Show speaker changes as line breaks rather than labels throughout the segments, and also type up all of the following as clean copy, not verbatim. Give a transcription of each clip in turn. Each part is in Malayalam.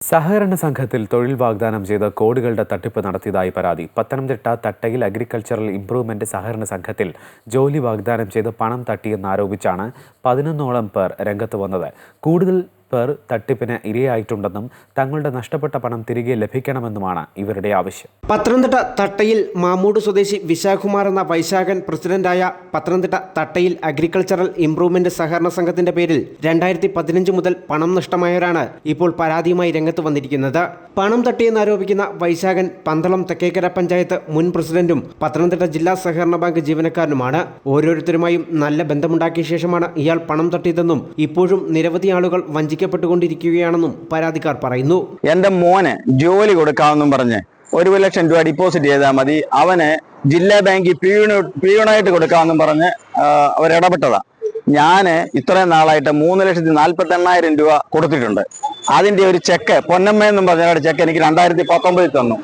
സഹകരണ സംഘത്തിൽ തൊഴിൽ വാഗ്ദാനം ചെയ്ത് കോടികളുടെ തട്ടിപ്പ് നടത്തിയതായി പരാതി. പത്തനംതിട്ട തട്ടയിൽ അഗ്രികൾച്ചറൽ ഇംപ്രൂവ്മെന്റ് സഹകരണ സംഘത്തിൽ ജോലി വാഗ്ദാനം ചെയ്ത് പണം തട്ടിയെന്നാരോപിച്ചാണ് 11ഓളം പേർ രംഗത്ത് വന്നത്. കൂടുതൽ പേർ തട്ടിപ്പിന് ഇരയായിട്ടുണ്ടെന്നും തങ്ങളുടെ നഷ്ടപ്പെട്ട പണം തിരികെ ലഭിക്കണമെന്നുമാണ് ഇവരുടെ ആവശ്യം.
പത്തനംതിട്ട തട്ടയിൽ മാമൂട് സ്വദേശി വിശാഖകുമാർ എന്ന വൈശാഖൻ പ്രസിഡന്റായ പത്തനംതിട്ട തട്ടയിൽ അഗ്രികൾച്ചറൽ ഇംപ്രൂവ്മെന്റ് സഹകരണ സംഘത്തിന്റെ പേരിൽ 2015 മുതൽ പണം നഷ്ടമായവരാണ് ഇപ്പോൾ പരാതിയുമായി രംഗത്ത് വന്നിരിക്കുന്നത്. പണം തട്ടിയെന്നാരോപിക്കുന്ന വൈശാഖൻ പന്തളം തെക്കേക്കര പഞ്ചായത്ത് മുൻ പ്രസിഡന്റും പത്തനംതിട്ട ജില്ലാ സഹകരണ ബാങ്ക് ജീവനക്കാരനുമാണ്. ഓരോരുത്തരുമായും നല്ല ബന്ധമുണ്ടാക്കിയ ശേഷമാണ് ഇയാൾ പണം തട്ടിയതെന്നും ഇപ്പോഴും നിരവധി ആളുകൾ വഞ്ചിക്കപ്പെട്ടുകൊണ്ടിരിക്കുകയാണെന്നും പരാതിക്കാർ പറയുന്നു.
എന്റെ മോനെ ജോലി കൊടുക്കാമെന്നും പറഞ്ഞ് 1 ലക്ഷം രൂപ ഡിപ്പോസിറ്റ് ചെയ്താൽ മതി, അവന് ജില്ലാ ബാങ്കിൽ പിയൂണായിട്ട് കൊടുക്കാമെന്നും പറഞ്ഞ് അവരിടപെട്ടതാ. ഞാന് ഇത്രയും നാളായിട്ട് 3,48,000 രൂപ കൊടുത്തിട്ടുണ്ട്. അതിന്റെ ഒരു ചെക്ക് പൊന്നമ്മ എന്നും പറഞ്ഞ ചെക്ക് എനിക്ക് 2019 തന്നു.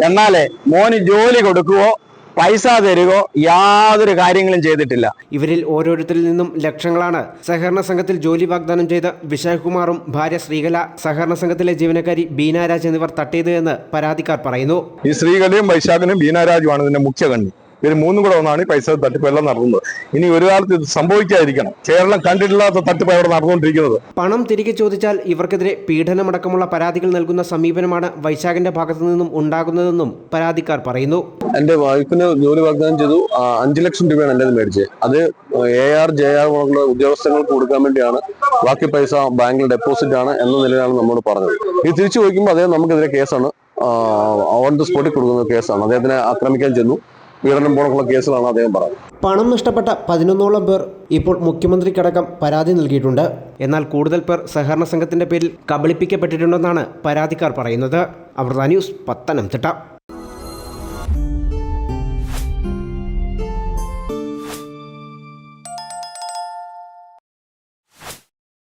എന്നാലേ മോന് ജോലി കൊടുക്കുവോ പൈസ തരുകയോ യാതൊരു കാര്യങ്ങളും ചെയ്തിട്ടില്ല.
ഇവരിൽ ഓരോരുത്തരിൽ നിന്നും ലക്ഷങ്ങളാണ് സഹകരണ സംഘത്തിൽ ജോലി വാഗ്ദാനം ചെയ്ത് വിശാഖകുമാറും ഭാര്യ ശ്രീകല, സഹകരണ സംഘത്തിലെ ജീവനക്കാരി ബീനാരാജ് എന്നിവർ തട്ടിയത് എന്ന് പരാതിക്കാർ പറയുന്നു.
ഈ ശ്രീകലയും വൈശാഖനും ബീനാരാജുമാണ് ഇതിന്റെ മുഖ്യ കണ്ണി. ഇവർ മൂന്നും കൂടെ ഒന്നാണ് ഈ പൈസ തട്ടിപ്പെല്ലാം നടത്തുന്നത്. ഇനി ഒരു കാലത്ത് ഇത് സംഭവിക്കാതിരിക്കണം. കേരളം കണ്ടിട്ടില്ലാത്ത തട്ടിപ്പ് അവിടെ നടന്നുകൊണ്ടിരിക്കുന്നത്.
പണം തിരികെ ചോദിച്ചാൽ ഇവർക്കെതിരെ പീഡനമടക്കമുള്ള പരാതികൾ നൽകുന്ന സമീപനമാണ് വൈശാഖിന്റെ ഭാഗത്തു നിന്നും ഉണ്ടാകുന്നതെന്നും പരാതിക്കാർ പറയുന്നു.
എന്റെ വൈഫിന് ജോലി വാഗ്ദാനം ചെയ്തു. 5 ലക്ഷം രൂപയാണ് എൻ്റെ മേടിച്ചത്. അത് AR JR ഉദ്യോഗസ്ഥർക്ക് കൊടുക്കാൻ വേണ്ടിയാണ്. ബാക്കി പൈസ ബാങ്കിൽ ഡെപ്പോസിറ്റ് ആണ് എന്ന നിലയിലാണ് നമ്മോട് പറഞ്ഞത്. ഇത് തിരിച്ചു ചോദിക്കുമ്പോൾ അദ്ദേഹം നമുക്കെതിരെ കേസാണ്, ഓൺ ദ സ്പോട്ടിൽ കൊടുക്കുന്ന കേസാണ്. അദ്ദേഹത്തിനെ ആക്രമിക്കാൻ ചെന്നു, പീഡനം പോലുള്ള കേസുകളാണ് അദ്ദേഹം പറഞ്ഞത്. പണം
നഷ്ടപ്പെട്ട 11ഓളം പേർ ഇപ്പോൾ മുഖ്യമന്ത്രിക്കടക്കം പരാതി നൽകിയിട്ടുണ്ട്. എന്നാൽ കൂടുതൽ പേർ സഹകരണ സംഘത്തിന്റെ പേരിൽ കബളിപ്പിക്കപ്പെട്ടിട്ടുണ്ടെന്നാണ് പരാതിക്കാർ പറയുന്നത്. അമൃത ന്യൂസ്, പത്തനംതിട്ട.